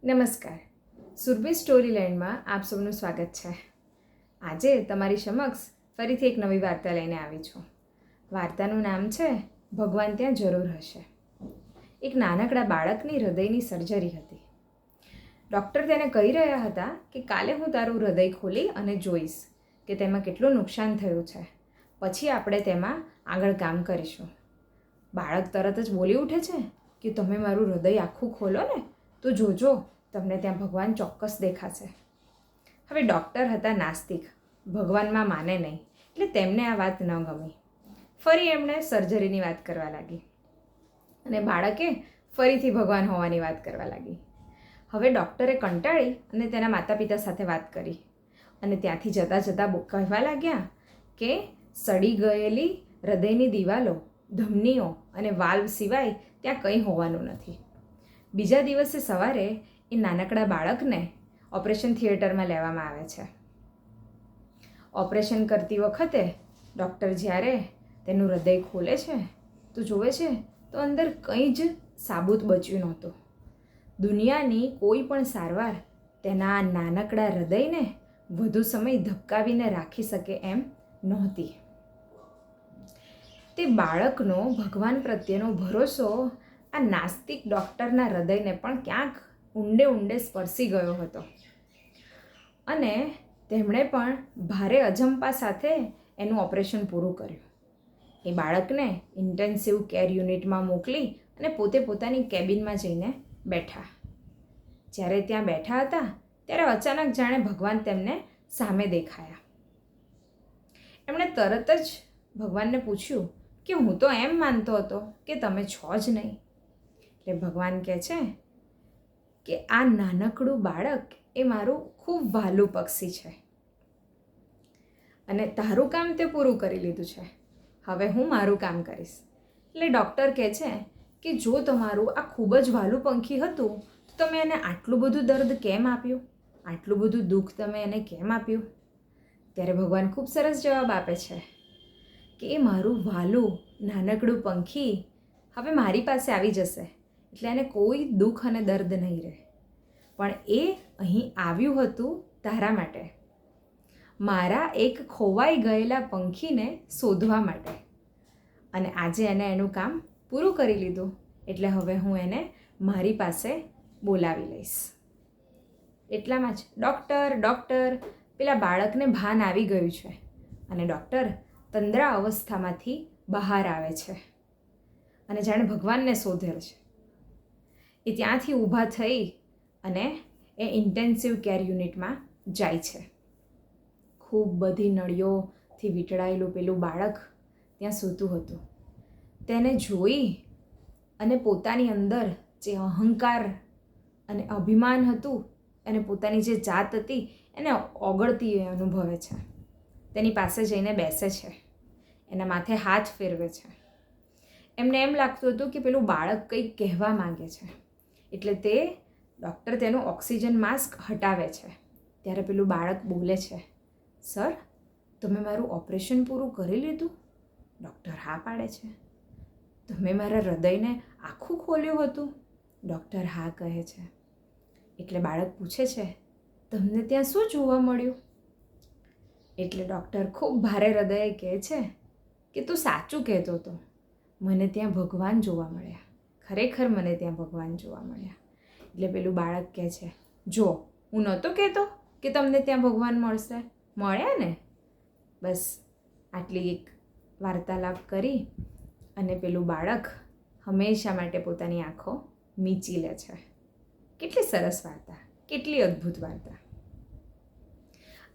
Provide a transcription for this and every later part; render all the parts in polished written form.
નમસ્કાર, સુરભી સ્ટોરી લેન્ડમાં આપ સૌનું સ્વાગત છે. આજે તમારી સમક્ષ ફરીથી એક નવી વાર્તા લઈને આવી છું. વાર્તાનું નામ છે ભગવાન ત્યાં જરૂર હશે. એક નાનકડા બાળકની હૃદયની સર્જરી હતી. ડૉક્ટર તેને કહી રહ્યા હતા કે કાલે હું તારું હૃદય ખોલી અને જોઈશ કે તેમાં કેટલું નુકસાન થયું છે. પછી આપણે તેમાં આગળ કામ કરીશું. બાળક તરત જ બોલી ઉઠે છે કે તમે મારું હૃદય આખું ખોલો ને તો જોજો, તમને ત્યાં ભગવાન ચોક્કસ દેખાશે. હવે ડૉક્ટર હતા નાસ્તિક, ભગવાનમાં માને નહીં, એટલે તેમને આ વાત ન ગમી. ફરી એમણે સર્જરીની વાત કરવા લાગી અને બાળકે ફરીથી ભગવાન હોવાની વાત કરવા લાગી. હવે ડૉક્ટરે કંટાળી અને તેના માતા પિતા સાથે વાત કરી અને ત્યાંથી જતાં જતાં કહેવા લાગ્યા કે સડી ગયેલી હૃદયની દિવાલો, ધમનીઓ અને વાલ્વ સિવાય ત્યાં કંઈ હોવાનું નથી. બીજા દિવસે સવારે એ નાનકડા બાળકને ઓપરેશન થિયેટરમાં લેવામાં આવે છે. ઓપરેશન કરતી વખતે ડૉક્ટર જ્યારે તેનું હૃદય ખોલે છે તો જુએ છે તો અંદર કંઈ જ સાબુત બચ્યું નહોતું. દુનિયાની કોઈ પણ સારવાર તેના નાનકડા હૃદયને વધુ સમય ધબકાવીને રાખી શકે એમ નહોતી. તે બાળકનો ભગવાન પ્રત્યેનો ભરોસો આ નાસ્તિક ડૉક્ટરના હૃદયને પણ ક્યાંક ઊંડે ઊંડે સ્પર્શી ગયો હતો અને તેમણે પણ ભારે અજંપા સાથે એનું ઓપરેશન પૂરું કર્યું. એ બાળકને ઇન્ટેન્સિવ કેર યુનિટમાં મોકલી અને પોતે પોતાની કેબિનમાં જઈને બેઠા. જ્યારે ત્યાં બેઠા હતા ત્યારે અચાનક જાણે ભગવાન તેમને સામે દેખાયા. એમણે તરત જ ભગવાનને પૂછ્યું કે હું તો એમ માનતો હતો કે તમે છો જ નહીં. એટલે ભગવાન કહે છે કે આ નાનકડું બાળક એ મારું ખૂબ વહાલું પક્ષી છે અને તારું કામ તે પૂરું કરી લીધું છે. હવે હું મારું કામ કરીશ. એટલે ડૉક્ટર કહે છે કે જો તમારું આ ખૂબ જ વહાલું પંખી હતું તો તમે એને આટલું બધું દર્દ કેમ આપ્યું, આટલું બધું દુઃખ તમે એને કેમ આપ્યું? ત્યારે ભગવાન ખૂબ સરસ જવાબ આપે છે કે એ મારું વહાલું નાનકડું પંખી હવે મારી પાસે આવી જશે એટલે એને કોઈ દુઃખ અને દર્દ નહીં રહે. પણ એ અહીં આવ્યું હતું તારા માટે, મારા એક ખોવાઈ ગયેલા પંખીને શોધવા માટે. અને આજે એને એનું કામ પૂરું કરી લીધું એટલે હવે હું એને મારી પાસે બોલાવી લઈશ. એટલામાં જ ડૉક્ટર પેલા બાળકને ભાન આવી ગયું છે અને ડૉક્ટર તંદ્રા અવસ્થામાંથી બહાર આવે છે અને જાણે ભગવાનને શોધેલ છે. એ ત્યાંથી ઊભા થઈ અને એ ઇન્ટેન્સિવ કેર યુનિટમાં જાય છે. ખૂબ બધી નળીઓથી વીંટળાયેલું પેલું બાળક ત્યાં સૂતું હતું. તેને જોઈ અને પોતાની અંદર જે અહંકાર અને અભિમાન હતું અને પોતાની જે જાત હતી એને ઓગળતી એ અનુભવે છે. તેની પાસે જઈને બેસે છે, એના માથે હાથ ફેરવે છે. એમને એમ લાગતું હતું કે પેલું બાળક કંઈક કહેવા માંગે છે એટલે તે ડૉક્ટર તેનું ઓક્સિજન માસ્ક હટાવે છે. ત્યારે પેલું બાળક બોલે છે, સર તમે મારું ઓપરેશન પૂરું કરી લીધું? ડૉક્ટર હા પાડે છે. તમે મારા હૃદયને આખું ખોલ્યું હતું? ડૉક્ટર હા કહે છે. એટલે બાળક પૂછે છે, તમને ત્યાં શું જોવા મળ્યું? એટલે ડૉક્ટર ખૂબ ભારે હૃદયે કહે છે કે તું સાચું કહેતો હતો, મને ત્યાં ભગવાન જોવા મળ્યા, ખરેખર મને ત્યાં ભગવાન જોવા મળ્યા. એટલે પેલું બાળક કહે છે, જો હું નહોતો કહેતો કે તમને ત્યાં ભગવાન મળશે, મળ્યા ને. બસ આટલી એક વાર્તાલાપ કરી અને પેલું બાળક હંમેશા માટે પોતાની આંખો મીચી લે છે. કેટલી સરસ વાર્તા, કેટલી અદ્ભુત વાર્તા.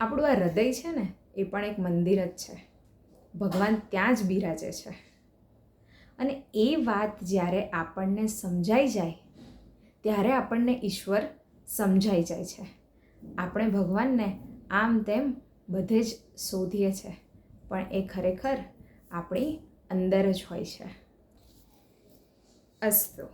આપણું આ હૃદય છે ને એ પણ એક મંદિર જ છે. ભગવાન ત્યાં જ બિરાજે છે અને એ વાત જ્યારે આપણને સમજાઈ જાય ત્યારે આપણને ઈશ્વર સમજાઈ જાય છે. આપણે ભગવાનને આમ તેમ બધે જ શોધીએ છીએ પણ એ ખરેખર આપણી અંદર જ હોય છે. અસ્તુ.